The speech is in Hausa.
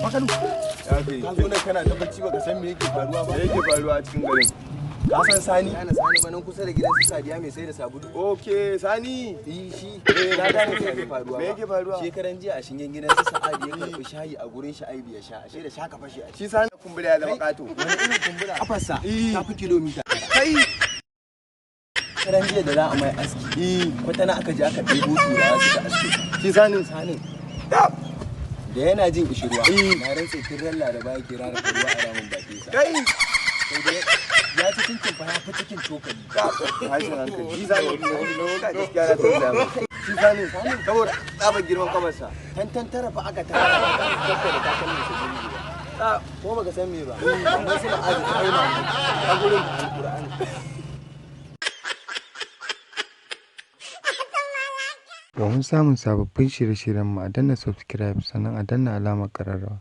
Makalu. Ya kai. Ka zo nan kana ta bacci baka san me yake faruwa ba. Me yake faruwa a cikin garin? Ka san Sani? Kana Sani ba nan kusa da gidan su Sadiya mai sai da sabulu. Okay, Sani. Shi. Na gane me yake faruwa. Me yake faruwa? Shekaran jiya a shingen gidan su Sa'adi ya karbi shayi a gurin shi Aibi ya sha. Ashe da shaka fashe a Shi Sani kumbura ya zama kato. Wani irin kumbura? Kafarsa ta fi kilomita. Kai. Shekaran jiya da za a mai aski. Kwatana aka je aka ɗebo turawa suka aske. Shi Sanin. Da yana jin kishirwa. Na rantse tun ran Laraba yake rara ruwa a ramin bakin sa. Kai. Ya ci cincin fa ya fi cikin cokali. Hashin hankali. Shi Sani. Ka gaskiya na tausaya masa. Shi Sani. Saboda tsabar girman kamarsa. Tantara fa aka tara da takalmin su jini ba. Ko baka san me ba. Amma suna azuka kai ma a gurin Alƙur'ani. Domin samun sababbin shirye-shiryenmu a danna subscribe sannan a danna alamar ƙararrawa.